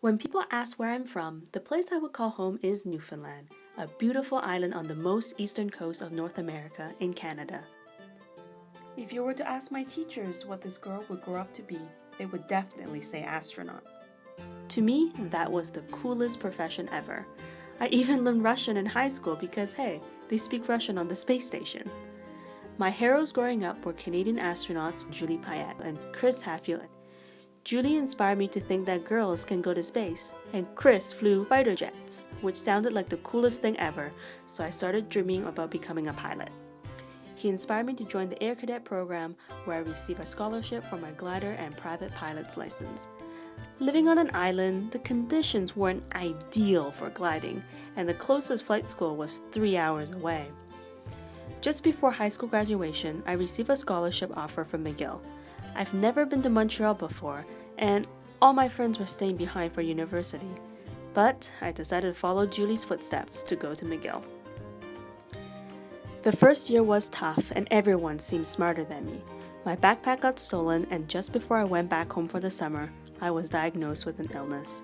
When people ask where I'm from, the place I would call home is Newfoundland, a beautiful island on the most eastern coast of North America in Canada. If you were to ask my teachers what this girl would grow up to be, they would definitely say astronaut. To me, that was the coolest profession ever. I even learned Russian in high school because, hey, they speak Russian on the space station. My heroes growing up were Canadian astronauts Julie Payette and Chris Hadfield. Julie inspired me to think that girls can go to space, and Chris flew fighter jets, which sounded like the coolest thing ever, so I started dreaming about becoming a pilot. He inspired me to join the Air Cadet program, where I received a scholarship for my glider and private pilot's license. Living on an island, the conditions weren't ideal for gliding, and the closest flight school was 3 hours away. Just before high school graduation, I received a scholarship offer from McGill. I've never been to Montreal before, and all my friends were staying behind for university. But I decided to follow Julie's footsteps to go to McGill. The first year was tough, and everyone seemed smarter than me. My backpack got stolen, and just before I went back home for the summer, I was diagnosed with an illness.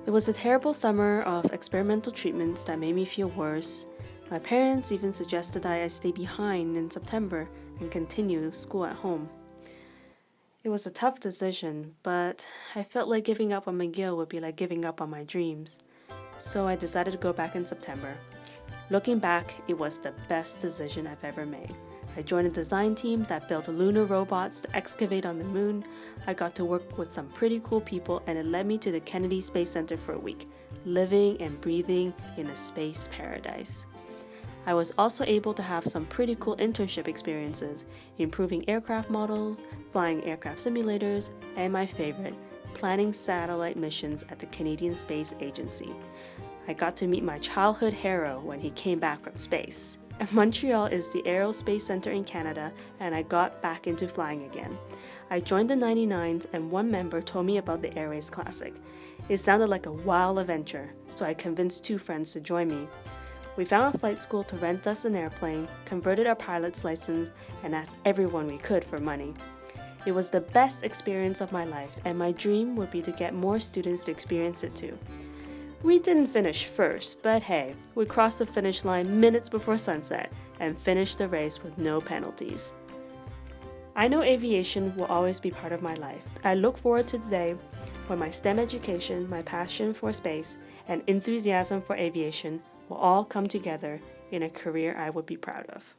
It was a terrible summer of experimental treatments that made me feel worse. My parents even suggested that I stay behind in September and continue school at home. It was a tough decision, but I felt like giving up on McGill would be like giving up on my dreams. So I decided to go back in September. Looking back, it was the best decision I've ever made. I joined a design team that built lunar robots to excavate on the moon. I got to work with some pretty cool people, and it led me to the Kennedy Space Center for a week, living and breathing in a space paradise. I was also able to have some pretty cool internship experiences, improving aircraft models, flying aircraft simulators, and my favorite, planning satellite missions at the Canadian Space Agency. I got to meet my childhood hero when he came back from space. Montreal is the Aerospace Center in Canada, and I got back into flying again. I joined the 99s, and one member told me about the Air Race Classic. It sounded like a wild adventure, so I convinced 2 friends to join me. We found a flight school to rent us an airplane, converted our pilot's license, and asked everyone we could for money. It was the best experience of my life, and my dream would be to get more students to experience it too. We didn't finish first, but hey, we crossed the finish line minutes before sunset and finished the race with no penalties. I know aviation will always be part of my life. I look forward to the day when my STEM education, my passion for space, and enthusiasm for aviation will all come together in a career I would be proud of.